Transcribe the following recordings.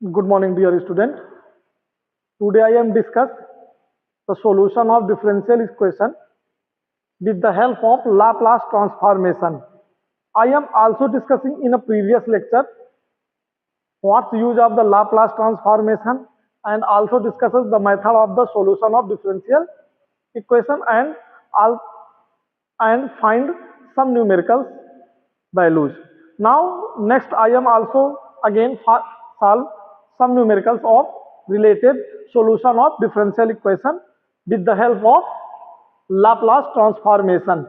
Good morning, dear student. Today I am discuss the solution of differential equation with the help of Laplace transformation. I am also discussing in a previous lecture what's use of the Laplace transformation and also discusses the method of the solution of differential equation and find some numerical values. Now next I am also again solve some numericals of related solution of differential equation with the help of Laplace transformation.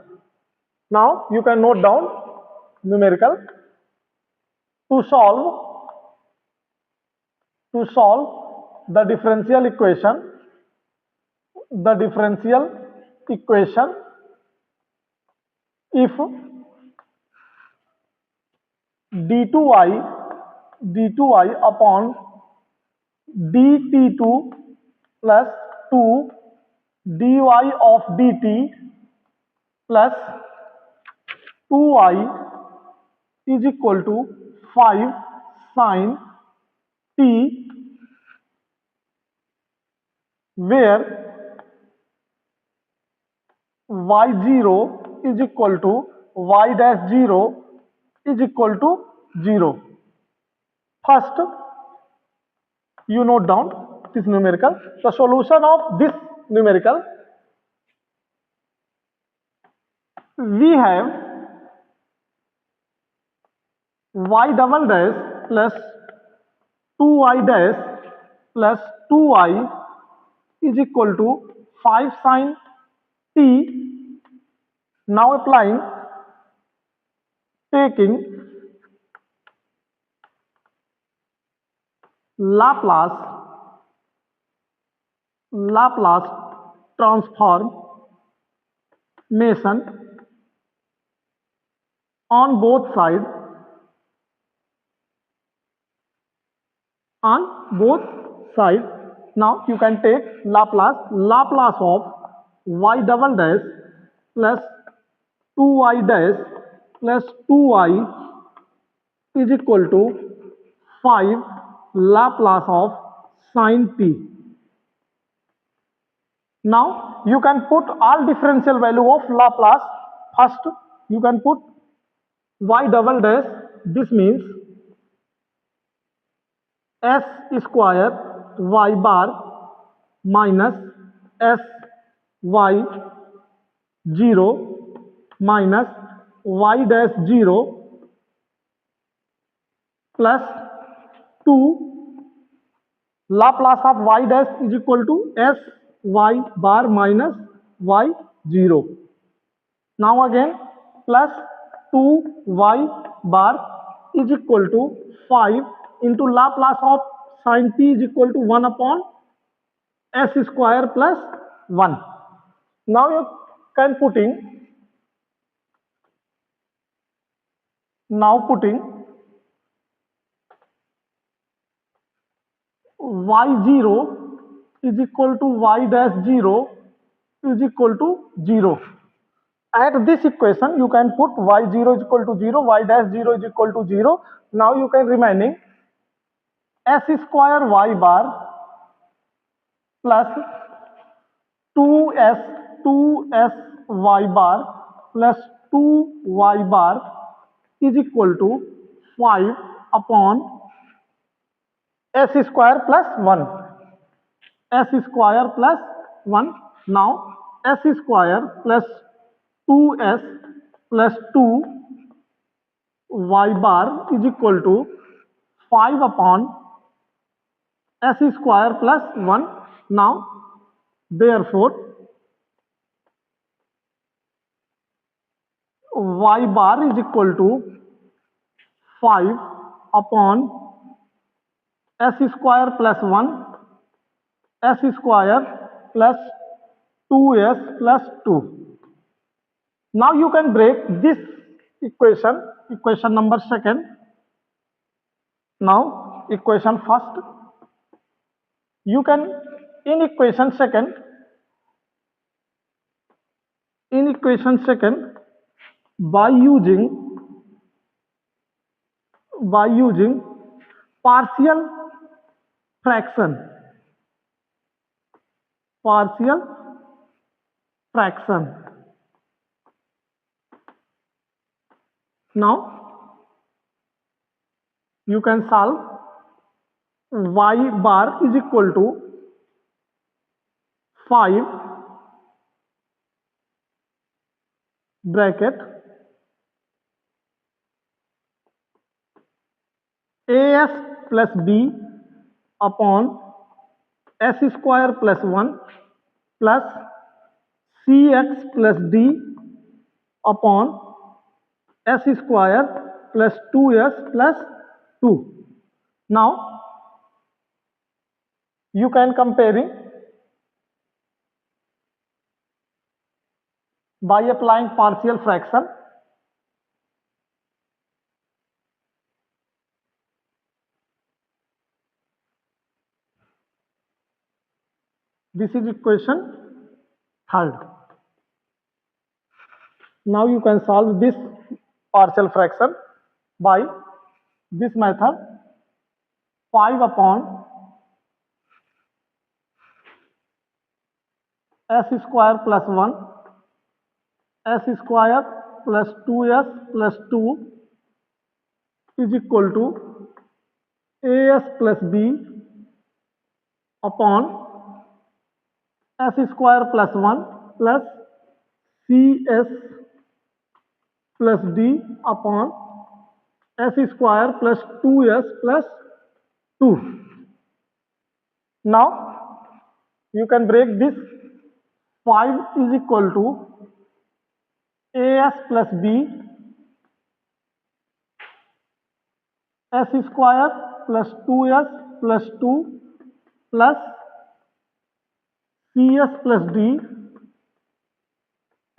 Now you can note down numerical to solve the differential equation if d2i upon dt2 plus 2 dy of dt plus 2i is equal to 5 sin t, where y0 is equal to y dash 0 is equal to 0. First, you note down this numerical. The solution of this numerical, we have y double dash plus 2y dash plus 2i is equal to 5 sin t. Now taking Laplace transformation on both sides, now you can take Laplace of y double dash plus 2y dash plus 2i is equal to 5 Laplace of sin t. Now you can put all differential value of Laplace. First you can put y double dash, this means s square y bar minus s y 0 minus y dash 0 plus 2 Laplace of y dash is equal to s y bar minus y 0. Now again plus 2y bar is equal to 5 into Laplace of sin t is equal to 1 upon s square plus 1. Now you can putting y0 is equal to y dash 0 is equal to 0. At this equation you can put y0 is equal to 0, y dash 0 is equal to 0. Now you can remaining s square y bar plus 2s y bar plus 2y bar is equal to 5 upon s square plus 1. S square plus 1. Now s square plus 2s plus 2 y bar is equal to 5 upon s square plus 1. Now therefore y bar is equal to 5 upon s square plus 1 s square plus 2s plus 2. Now you can break this equation number second. Now equation first, you can in equation second by using partial fraction, partial fraction. Now you can solve y bar is equal to 5 bracket as plus b upon s square plus 1 plus cx plus d upon s square plus 2s plus 2. Now you can comparing by applying partial fraction. This is equation third. Now you can solve this partial fraction by this method. 5 upon s square plus 1 s square plus 2s plus 2 is equal to as plus b upon s square plus 1 plus cs plus d upon s square plus 2s plus 2. Now you can break this. 5 is equal to as plus b s square plus 2s plus 2 plus cs plus d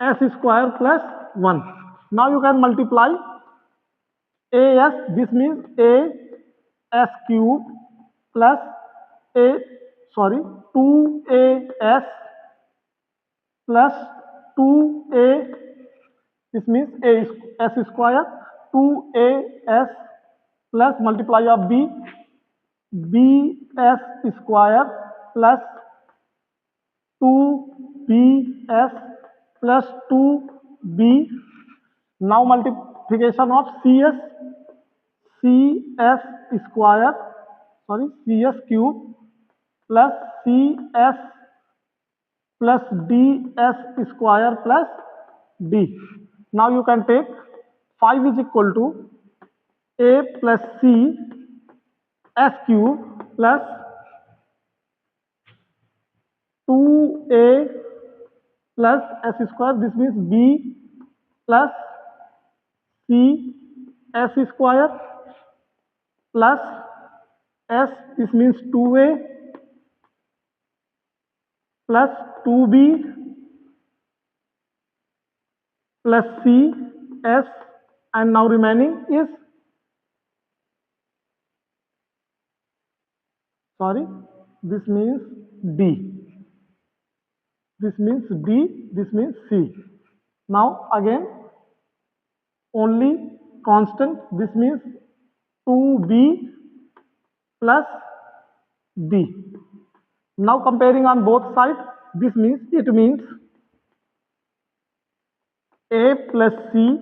s square plus 1. Now you can multiply as, this means a s cube plus a, sorry, 2as plus 2a, this means a s square 2as plus multiply of b bs square plus 2bs plus 2b. Now multiplication of cs square, sorry, cs cube plus cs plus ds square plus d. Now you can take 5 is equal to a plus c s cube plus 2a plus s square, this means b plus c s square plus s, this means 2a plus 2b plus c s, and now remaining is, sorry, this means d, this means d, this means c. Now again only constant, this means 2b plus d. Now comparing on both sides, this means, it means a plus c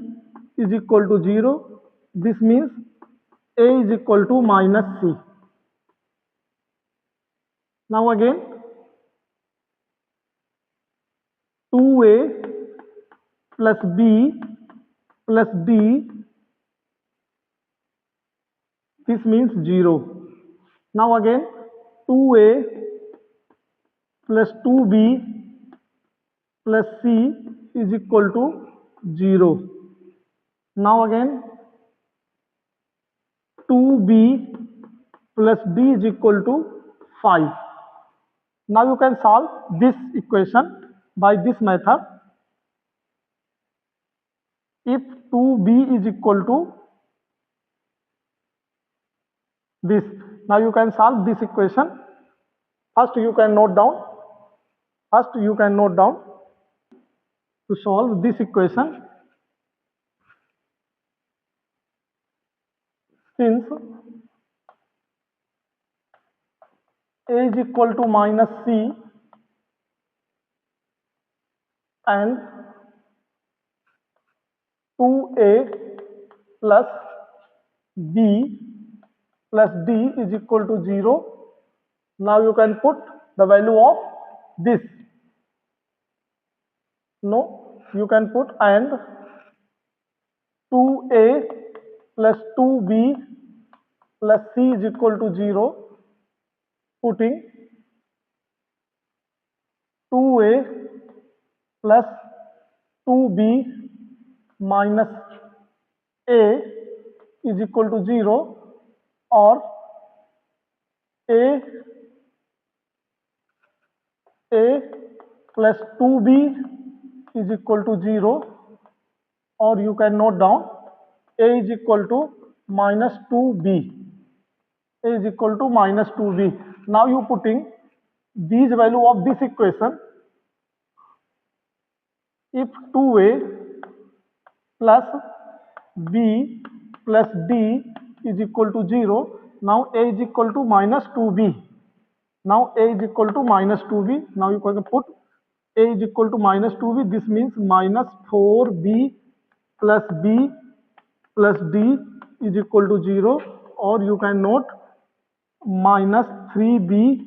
is equal to 0, this means a is equal to minus c. Now again 2a plus b plus d, this means 0. Now again 2a plus 2b plus c is equal to 0. Now again 2b plus d is equal to 5. Now you can solve this equation by this method. If 2b is equal to this, now you can solve this equation. First you can note down to solve this equation. Since A is equal to minus C and 2A plus B plus D is equal to 0. Now you can put the value of this. No, you can put and 2A plus 2B plus C is equal to 0, putting 2A plus 2B minus A is equal to 0, or A plus 2B is equal to 0, or you can note down A is equal to minus 2B. A is equal to minus 2B. Now you putting these value of this equation. If 2A plus B plus D is equal to 0, now A is equal to minus 2B. Now A is equal to minus 2B. Now you can put A is equal to minus 2B. This means minus 4B plus B plus D is equal to 0, or you can note minus 3B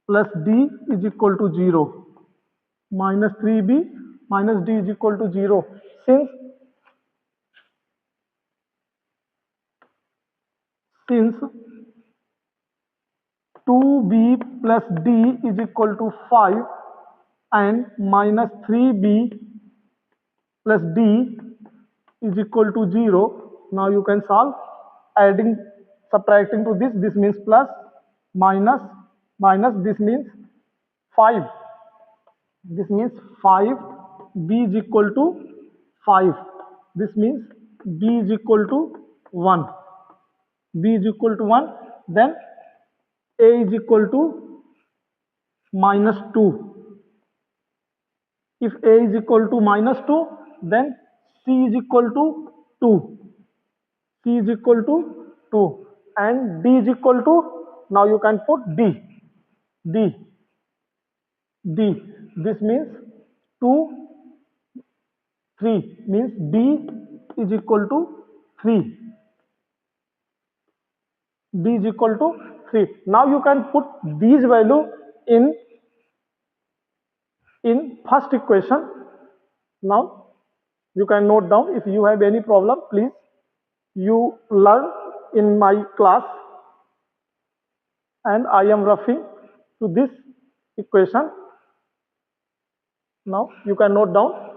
plus D is equal to 0. Minus 3B minus D is equal to 0. Since 2B plus D is equal to 5 and minus 3B plus D is equal to 0, now you can solve adding, subtracting to this means plus, minus, minus, this means 5. This means 5, B is equal to 5. This means B is equal to 1. B is equal to 1. Then A is equal to minus 2. If A is equal to minus 2, then C is equal to 2. C is equal to 2. And D is equal to, now you can put D. D. D. This means 2, 3. Means D is equal to 3. D is equal to 3. Now you can put these value in first equation. Now you can note down. If you have any problem, please you learn in my class, and I am referring to this equation. Now you can note down.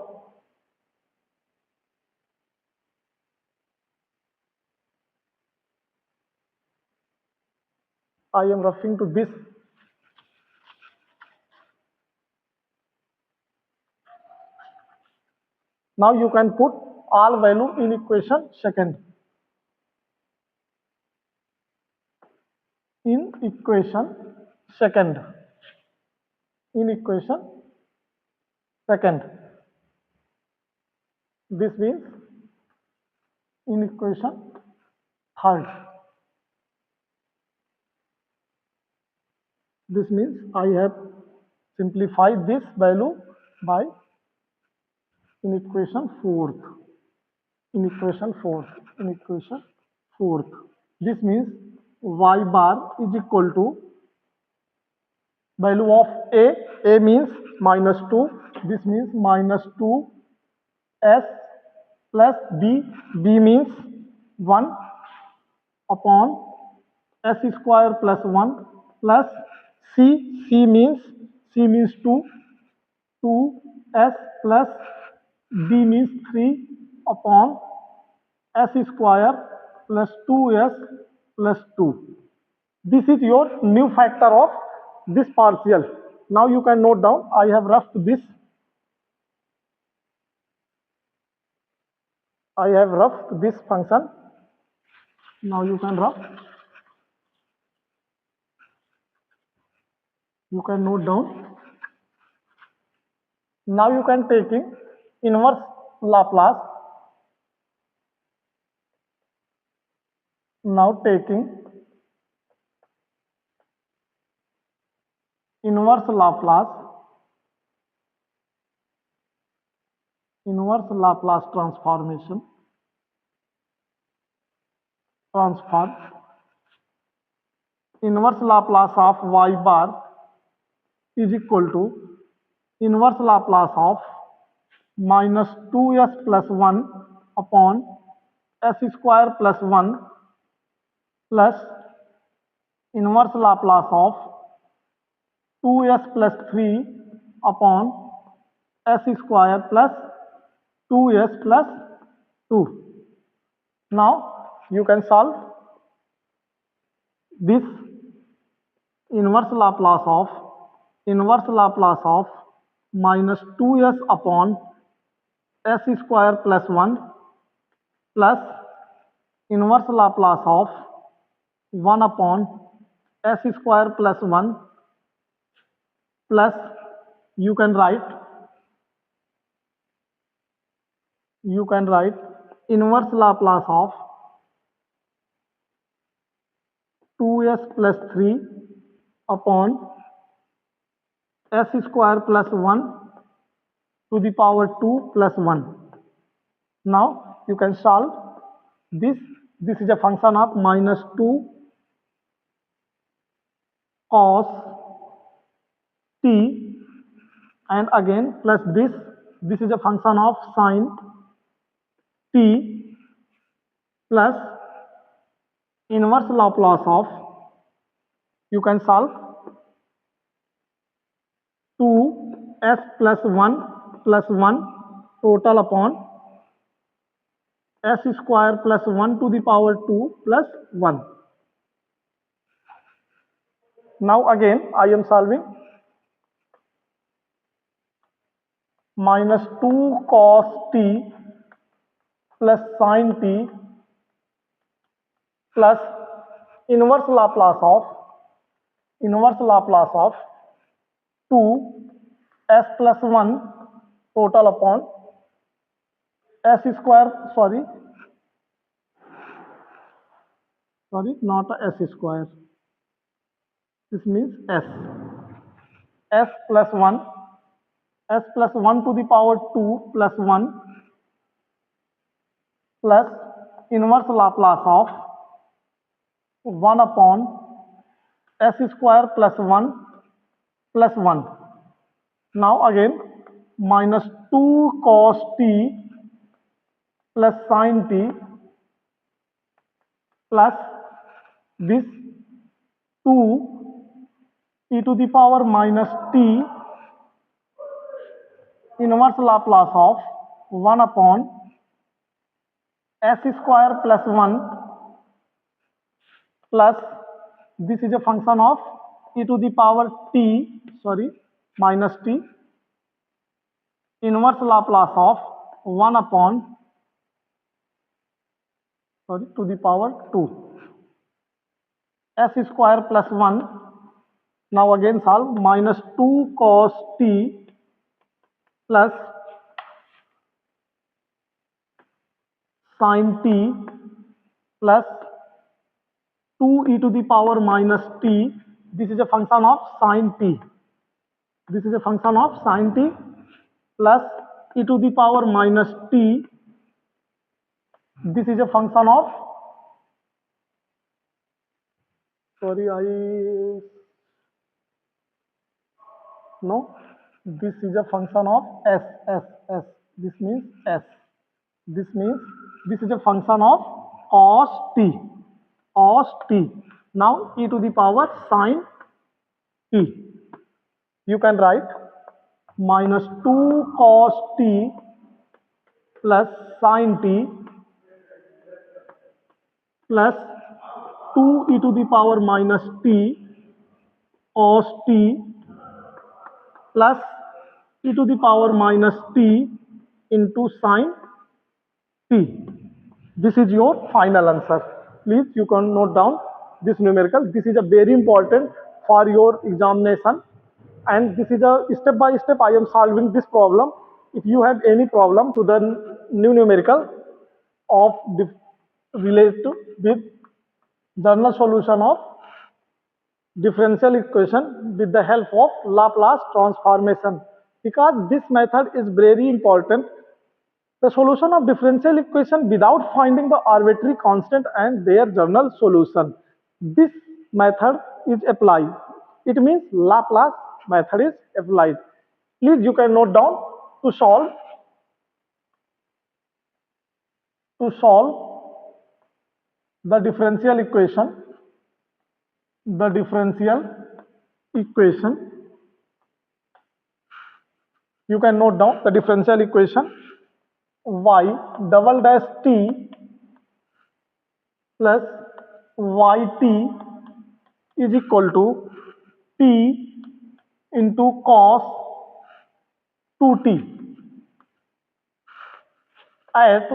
I am referring to this. Now you can put all value in equation second. In equation second. In equation second. This means in equation third. This means I have simplified this value by in equation fourth. In equation fourth. In equation fourth. This means y bar is equal to value of A means minus 2. This means minus 2 S plus B means 1 upon S square plus 1 plus C means 2 S plus D means 3 upon S square plus 2S plus 2. This is your new factor of this partial. Now you can note down, I have roughed this. I have roughed this function. Now you can rough. You can note down. Now you can take in inverse Laplace. Now taking inverse Laplace transform inverse Laplace of y bar is equal to inverse Laplace of minus 2s plus 1 upon s square plus 1 plus inverse Laplace of 2s plus 3 upon s square plus 2s plus 2. Now you can solve this inverse Laplace of minus 2s upon s square plus 1 plus inverse Laplace of 1 upon s square plus 1 plus you can write inverse Laplace of 2s plus 3 upon s square plus 1 to the power 2 plus 1. Now you can solve this. This is a function of minus 2 cos t and again plus this. This is a function of sin t plus inverse Laplace of you can solve 2s plus 1 total upon s square plus 1 to the power 2 plus 1. Now again I am solving minus 2 cos t plus sin t plus inverse Laplace of 2 s plus 1 total upon s square not s square, this means s plus 1 to the power 2 plus 1 plus inverse Laplace of 1 upon s square plus 1 plus 1. Now again minus 2 cos t plus sin t plus this 2 e to the power minus t inverse Laplace of 1 upon s square plus 1 plus this is a function of e to the power t minus t inverse Laplace of 1 upon to the power 2 s square plus 1. Now again solve minus 2 cos t plus sin t plus 2 e to the power minus t. This is a function of sin t. Plus e to the power minus t. This is a function of this is a function of s. This means s. This means this is a function of cos t. Now e to the power sin t. You can write minus 2 cos t plus sin t plus 2 e to the power minus t cos t plus e to the power minus t into sin t. This is your final answer. Please you can note down this numerical. This is a very important for your examination, and this is a step by step I am solving this problem. If you have any problem to the new numerical of related with general solution of differential equation with the help of Laplace transformation. Because this method is very important, the solution of differential equation without finding the arbitrary constant and their general solution. This method is applied. It means Laplace method is applied. Please you can note down to solve the differential equation. The differential equation. You can note down the differential equation y double dash t plus yt is equal to t into cos 2t at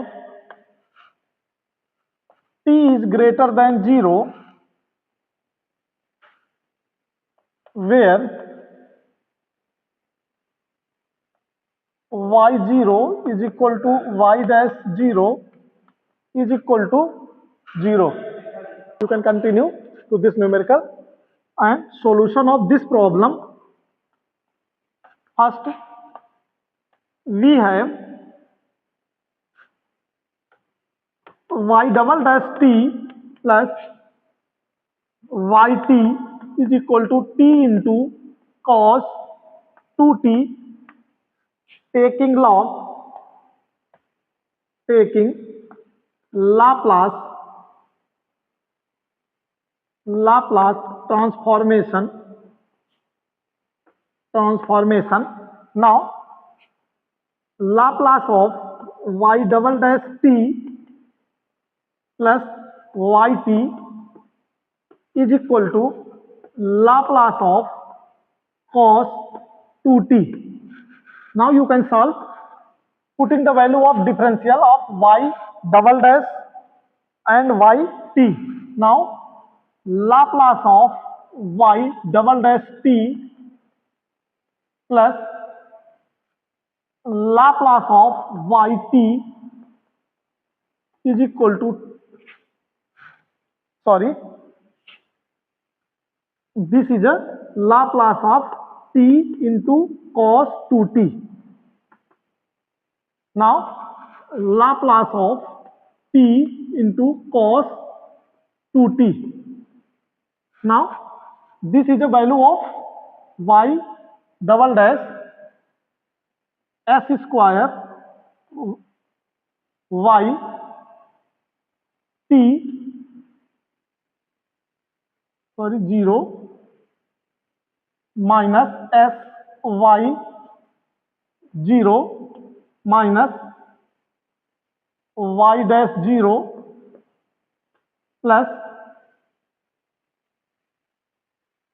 t is greater than 0 where y0 is equal to y dash 0 is equal to 0. You can continue to this numerical and solution of this problem. First, we have y double dash t plus yt is equal to t into cos 2t taking Laplace transformation. Now Laplace of y double dash t plus yt is equal to Laplace of cos 2t. Now you can solve putting the value of differential of y double dash and yt. Now Laplace of y double dash t plus Laplace of yt is equal to, this is a Laplace of t into cos 2t. Now Laplace of t into cos 2t. Now this is a value of y double dash s square y t 0 minus s y 0 minus y dash 0 plus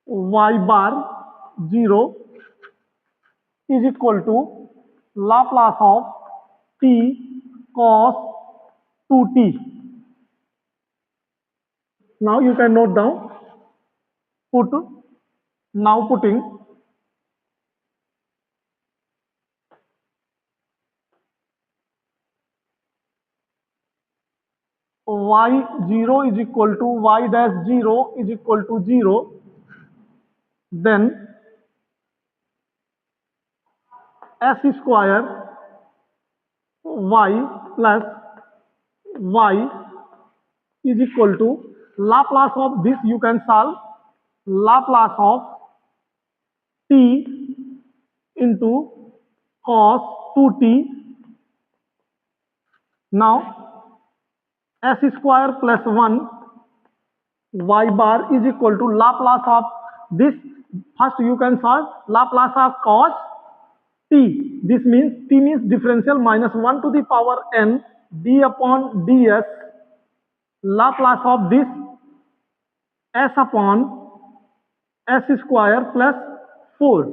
y bar 0 is equal to Laplace of t cos 2t. Now you can note down, putting y0 is equal to y dash 0 is equal to 0, then s square y plus y is equal to Laplace of this. You can solve Laplace of t into cos 2t. Now s square plus 1 y bar is equal to Laplace of this. First you can solve Laplace of cos t. This means t means differential minus 1 to the power n d upon ds. Laplace of this s upon s square plus 4.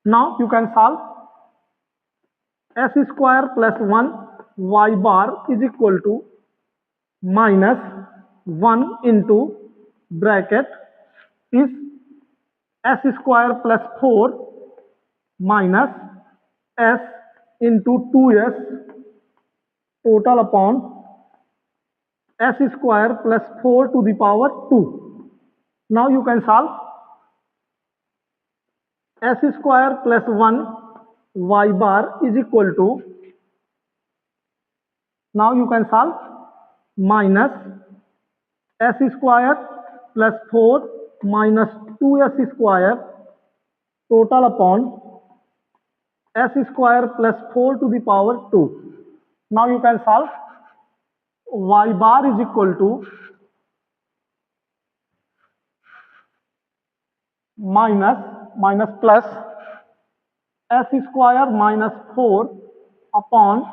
Now you can solve s square plus 1 y bar is equal to minus 1 into bracket is s square plus 4 minus s into 2s total upon s square plus 4 to the power 2. Now you can solve s square plus 1 y bar is equal to, now you can solve minus s square plus 4 minus 2s square total upon s square plus 4 to the power 2. Now you can solve y bar is equal to minus plus s square minus 4 upon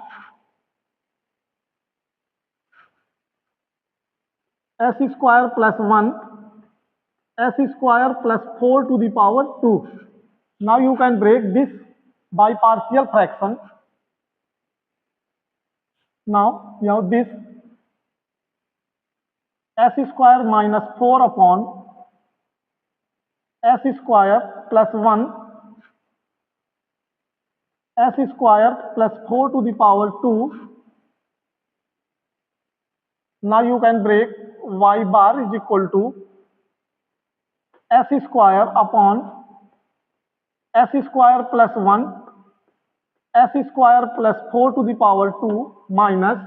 s square plus 1 s square plus 4 to the power 2. Now you can break this by partial fraction. Now you have this s square minus 4 upon s square plus 1 s square plus 4 to the power 2. Now you can break y bar is equal to s square upon s square plus 1 s square plus 4 to the power 2 minus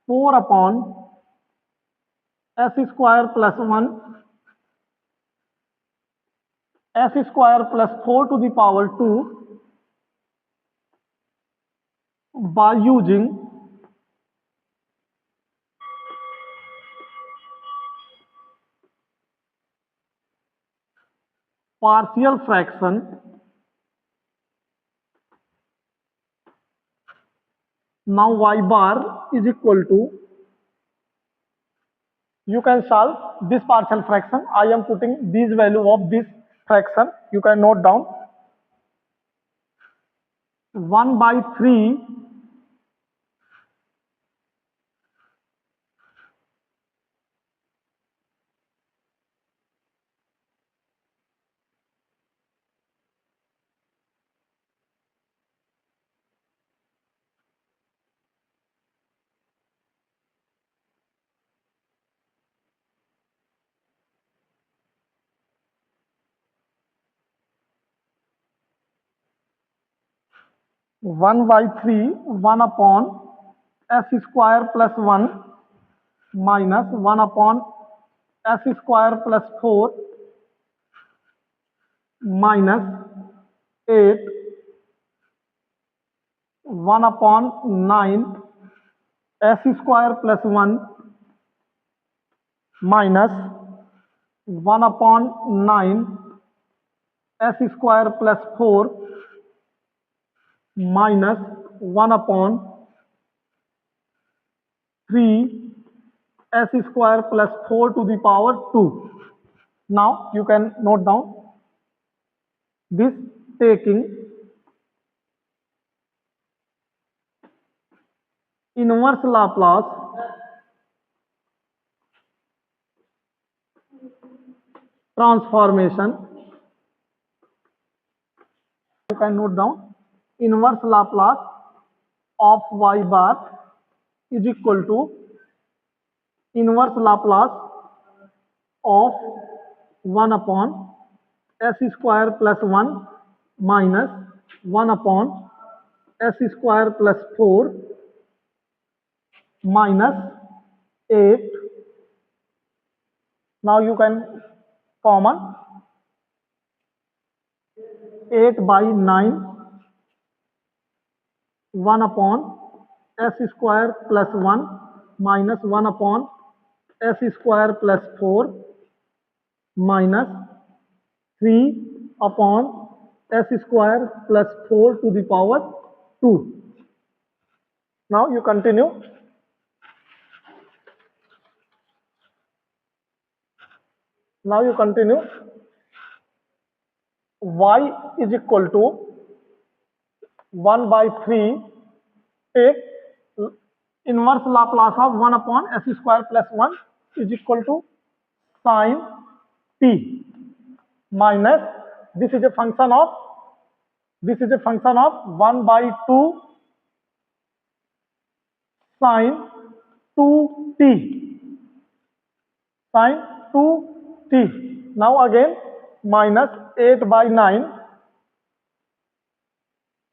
4 upon s square plus 1 s square plus 4 to the power 2 by using partial fraction. Now y bar is equal to, you can solve this partial fraction. I am putting this value of this fraction. You can note down 1 by 3 1 by 3 1 upon s square plus 1 minus 1 upon s square plus 4 minus 8 1 upon 9 s square plus 1 minus 1 upon 9 s square plus 4 minus 1 upon 3 s square plus 4 to the power 2. Now you can note down this, taking inverse Laplace transformation. You can note down inverse Laplace of y bar is equal to inverse Laplace of 1 upon s square plus 1 minus 1 upon s square plus 4 minus 8. Now you can common 8 by 9 1 upon s square plus 1 minus 1 upon s square plus 4 minus 3 upon s square plus 4 to the power 2. Now you continue. Now you continue. Y is equal to 1 by 3. Take inverse Laplace of 1 upon s square plus 1 is equal to sine t minus, this is a function of 1 by 2 sine 2t, sine 2 t. Now again minus 8 by 9,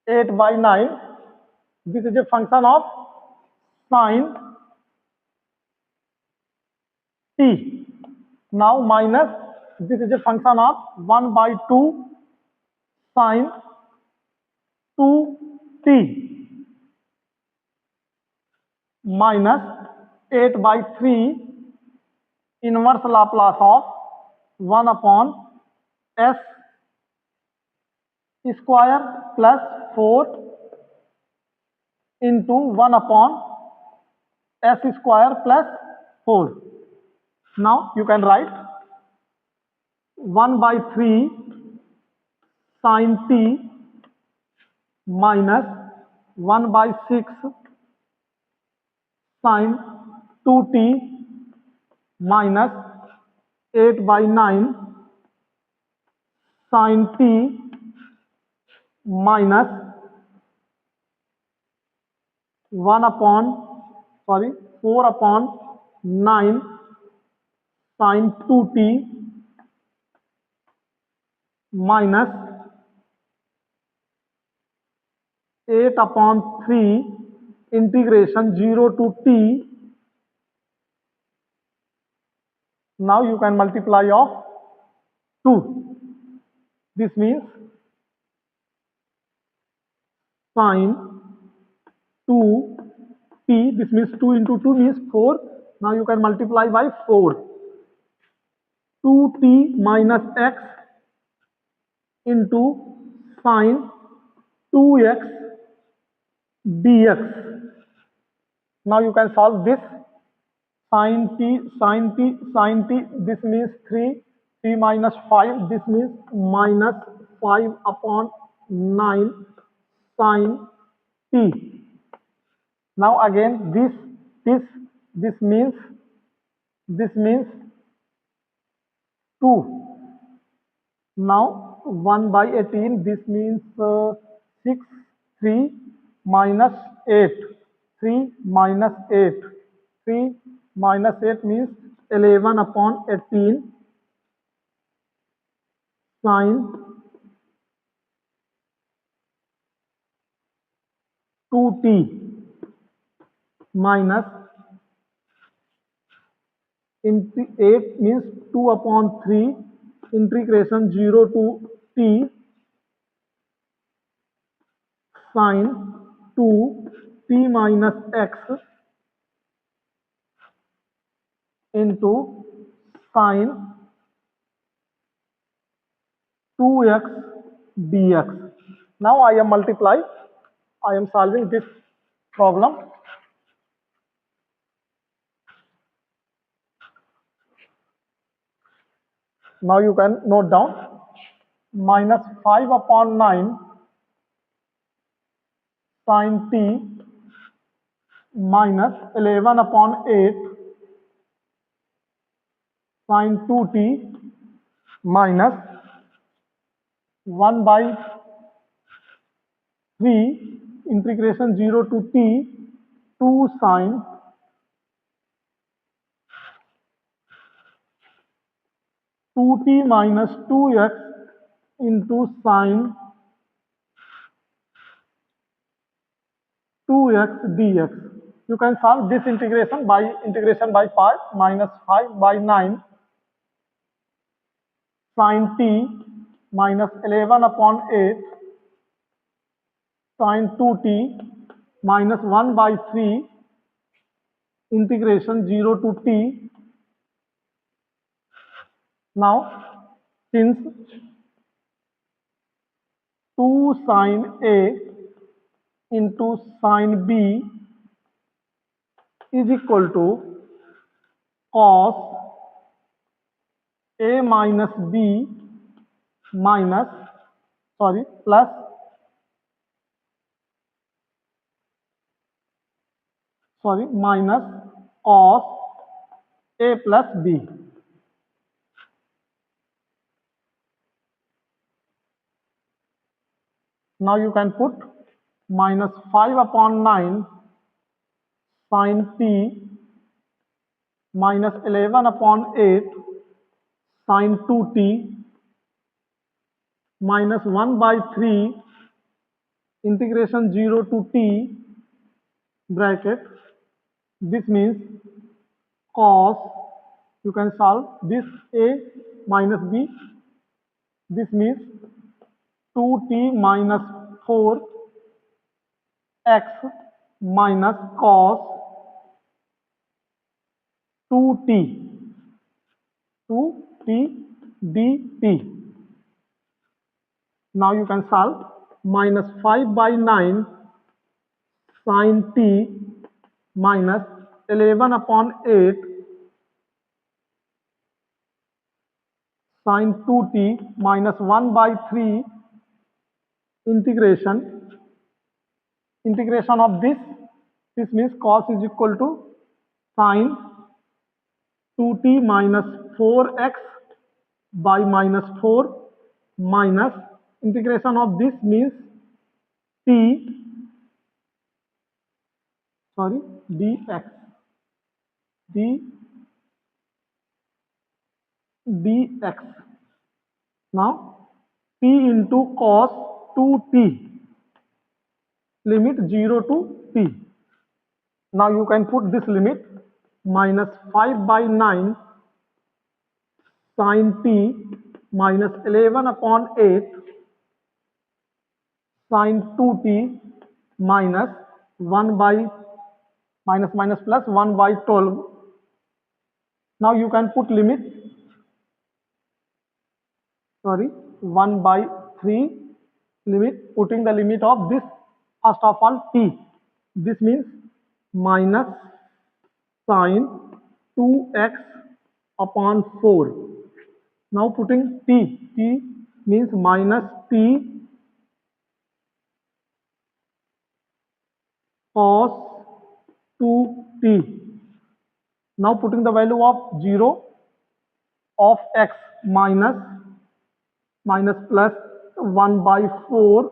8 by 9, this is a function of sine t. Now minus, this is a function of 1 by 2 sine 2t minus 8 by 3 inverse Laplace of 1 upon s square plus 4 into 1 upon s square plus 4. Now you can write 1 by 3 sine t minus 1 by 6 sine 2t minus 8 by 9 sine t minus 4 upon 9 sine 2t minus 8 upon 3 integration 0 to t. Now you can multiply of 2. This means sine 2t, this means 2 into 2 means 4. Now you can multiply by 4. 2t minus x into sine 2x dx. Now you can solve this. Sine t, sine t, sine t, this means 3, 3 minus 5, this means minus 5 upon 9 sine t. Now again this means 2. Now 1 by 18, this means 6, 3 minus 8, 3 minus 8, 3 minus 8 means 11 upon 18 sine 2t minus into 8 means 2 upon 3 integration 0 to t sine 2 t minus x into sine 2x dx. Now I am solving this problem. Now you can note down minus 5 upon 9 sine t minus 11 upon 8 sine 2t minus 1 by 3 integration 0 to t 2 sine 2t minus 2x into sine 2x dx. You can solve this integration by part minus 5 by 9 sine t minus 11 upon 8 sine 2t minus 1 by 3 integration 0 to t. Now since 2 sine a into sine b is equal to cos a minus b minus plus minus cos a plus b. Now you can put minus 5 upon 9 sine t minus 11 upon 8 sine 2t minus 1 by 3 integration 0 to t bracket. This means cos, you can solve this a minus b. This means 2t minus 4x minus cos 2t 2t dt. Now you can solve minus 5 by 9 sin t minus 11 upon 8 sin 2t minus 1 by 3 integration of this means cos is equal to sin 2t minus 4x by minus 4 minus integration of this means t dx dx. Now t into cos 2t limit 0 to t. Now you can put this limit minus 5 by 9 sin t minus 11 upon 8 sin 2t minus 1 by minus minus plus 1 by 12. Now you can put limit 1 by 3 limit, putting the limit of this first of all t. This means minus sin 2x upon 4. Now putting t means minus t cos 2t. Now putting the value of 0 of x minus plus 1 by 4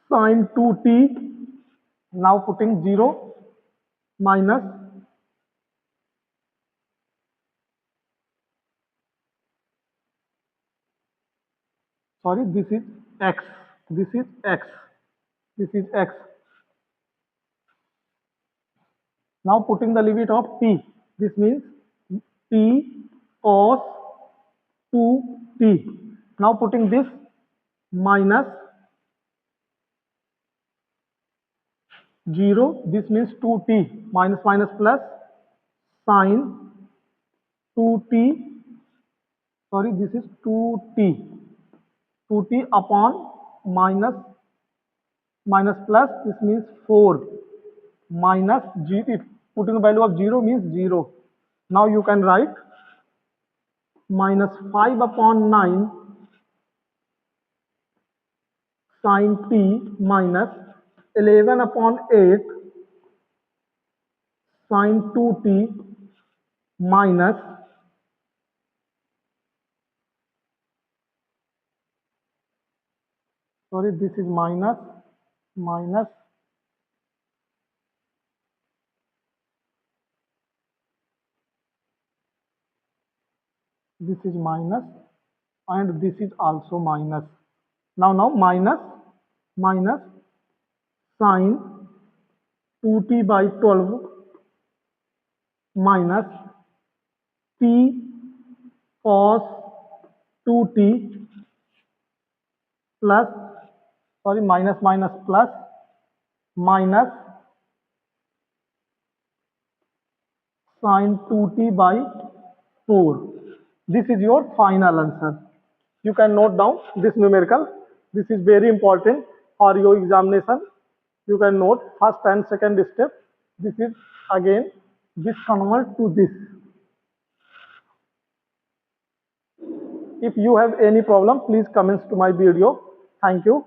sin 2t. Now putting 0 minus this is x, this is x, this is x. Now putting the limit of t, this means t cos 2t. Now putting this minus 0, this means 2t minus minus plus sin 2t, this is 2t upon minus minus plus, this means 4 minus g. Putting the value of 0 means 0. Now you can write minus 5 upon 9 sin t minus 11 upon 8 sin 2t minus this is minus this is minus and this is also minus. Now minus sin 2t by 12 minus t cos 2t plus minus minus plus minus sin 2t by 4. This is your final answer. You can note down this numerical. This is very important for your examination. You can note first and second step. This is again this convert to this. If you have any problem, please comments to my video. Thank you.